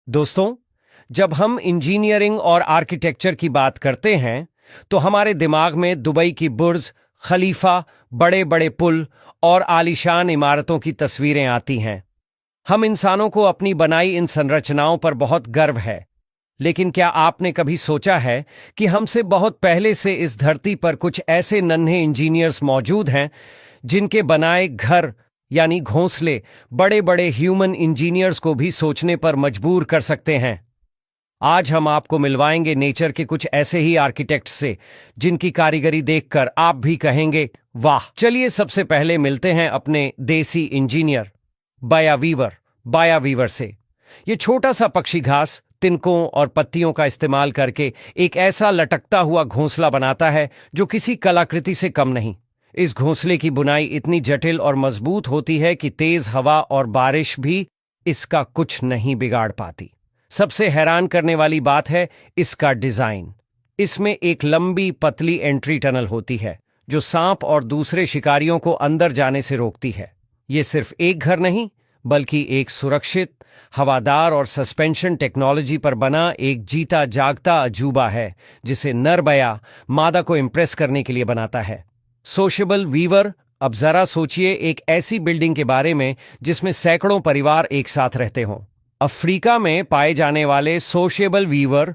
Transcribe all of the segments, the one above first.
दोस्तों, जब हम इंजीनियरिंग और आर्किटेक्चर की बात करते हैं तो हमारे दिमाग में दुबई की बुर्ज खलीफा, बड़े बड़े पुल और आलीशान इमारतों की तस्वीरें आती हैं। हम इंसानों को अपनी बनाई इन संरचनाओं पर बहुत गर्व है, लेकिन क्या आपने कभी सोचा है कि हमसे बहुत पहले से इस धरती पर कुछ ऐसे नन्हे इंजीनियर्स मौजूद हैं जिनके बनाए घर यानी घोंसले बड़े बड़े ह्यूमन इंजीनियर्स को भी सोचने पर मजबूर कर सकते हैं। आज हम आपको मिलवाएंगे नेचर के कुछ ऐसे ही आर्किटेक्ट्स से जिनकी कारीगरी देखकर आप भी कहेंगे वाह। चलिए सबसे पहले मिलते हैं अपने देसी इंजीनियर बाया वीवर से। ये छोटा सा पक्षी घास, तिनकों और पत्तियों का इस्तेमाल करके एक ऐसा लटकता हुआ घोंसला बनाता है जो किसी कलाकृति से कम नहीं। इस घोंसले की बुनाई इतनी जटिल और मजबूत होती है कि तेज हवा और बारिश भी इसका कुछ नहीं बिगाड़ पाती। सबसे हैरान करने वाली बात है इसका डिजाइन। इसमें एक लंबी पतली एंट्री टनल होती है जो सांप और दूसरे शिकारियों को अंदर जाने से रोकती है। ये सिर्फ एक घर नहीं बल्कि एक सुरक्षित, हवादार और सस्पेंशन टेक्नोलॉजी पर बना एक जीता जागता अजूबा है जिसे नर बया मादा को इंप्रेस करने के लिए बनाता है। Sociable weaver. अब जरा सोचिए एक ऐसी बिल्डिंग के बारे में जिसमें सैकड़ों परिवार एक साथ रहते हों। अफ्रीका में पाए जाने वाले सोशेबल वीवर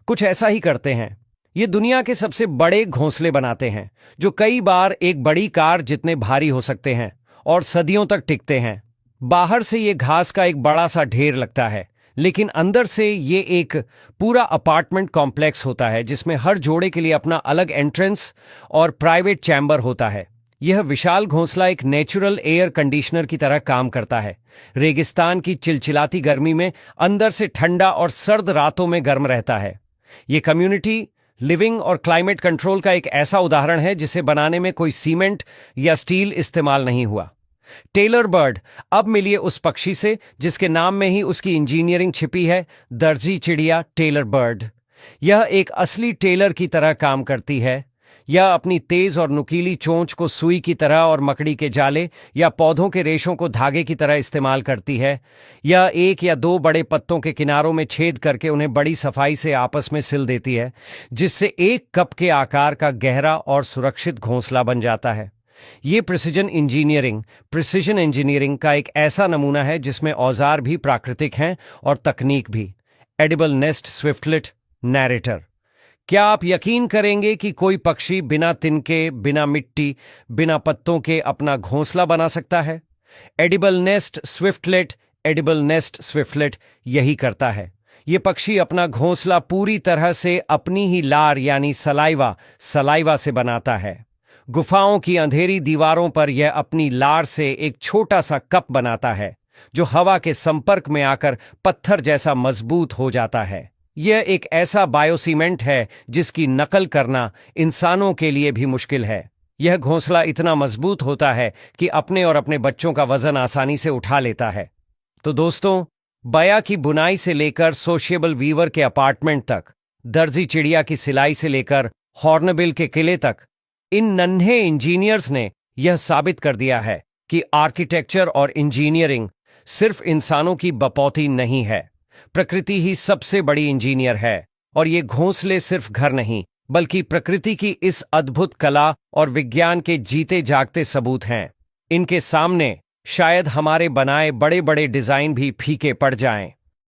कुछ ऐसा ही करते हैं। ये दुनिया के सबसे बड़े घोंसले बनाते हैं जो कई बार एक बड़ी कार जितने भारी हो सकते हैं और सदियों तक टिकते हैं। बाहर से ये घास का एक बड़ा सा ढेर लगता है, लेकिन अंदर से ये एक पूरा अपार्टमेंट कॉम्प्लेक्स होता है जिसमें हर जोड़े के लिए अपना अलग एंट्रेंस और प्राइवेट चैम्बर होता है। यह विशाल घोंसला एक नेचुरल एयर कंडीशनर की तरह काम करता है। रेगिस्तान की चिलचिलाती गर्मी में अंदर से ठंडा और सर्द रातों में गर्म रहता है। यह कम्युनिटी लिविंग और क्लाइमेट कंट्रोल का एक ऐसा उदाहरण है जिसे बनाने में कोई सीमेंट या स्टील इस्तेमाल नहीं हुआ। Tailor bird. अब मिलिए उस पक्षी से जिसके नाम में ही उसकी इंजीनियरिंग छिपी है, दर्जी चिड़िया टेलर बर्ड। यह एक असली टेलर की तरह काम करती है। यह अपनी तेज और नुकीली चोंच को सुई की तरह और मकड़ी के जाले या पौधों के रेशों को धागे की तरह इस्तेमाल करती है। यह एक या दो बड़े पत्तों के किनारों में छेद करके उन्हें बड़ी सफाई से आपस में सिल देती है, जिससे एक कप के आकार का गहरा और सुरक्षित घोंसला बन जाता है। ये प्रिसिजन इंजीनियरिंग का एक ऐसा नमूना है जिसमें औजार भी प्राकृतिक हैं और तकनीक भी। Edible nest swiftlet narrator. क्या आप यकीन करेंगे कि कोई पक्षी बिना तिनके, बिना मिट्टी, बिना पत्तों के अपना घोंसला बना सकता है? एडिबल नेस्ट स्विफ्टलेट यही करता है। ये पक्षी अपना घोंसला पूरी तरह से अपनी ही लार यानी सलाइवा से बनाता है। गुफाओं की अंधेरी दीवारों पर यह अपनी लार से एक छोटा सा कप बनाता है जो हवा के संपर्क में आकर पत्थर जैसा मजबूत हो जाता है। यह एक ऐसा बायोसीमेंट है जिसकी नकल करना इंसानों के लिए भी मुश्किल है। यह घोंसला इतना मजबूत होता है कि अपने और अपने बच्चों का वजन आसानी से उठा लेता है। तो दोस्तों, बया की बुनाई से लेकर सोशेबल वीवर के अपार्टमेंट तक, दर्जी चिड़िया की सिलाई से लेकर हॉर्नबिल के किले तक, इन नन्हे इंजीनियर्स ने यह साबित कर दिया है कि आर्किटेक्चर और इंजीनियरिंग सिर्फ इंसानों की बपौती नहीं है। प्रकृति ही सबसे बड़ी इंजीनियर है और ये घोंसले सिर्फ घर नहीं बल्कि प्रकृति की इस अद्भुत कला और विज्ञान के जीते जागते सबूत हैं। इनके सामने शायद हमारे बनाए बड़े बड़े डिजाइन भी फीके पड़ जाएं।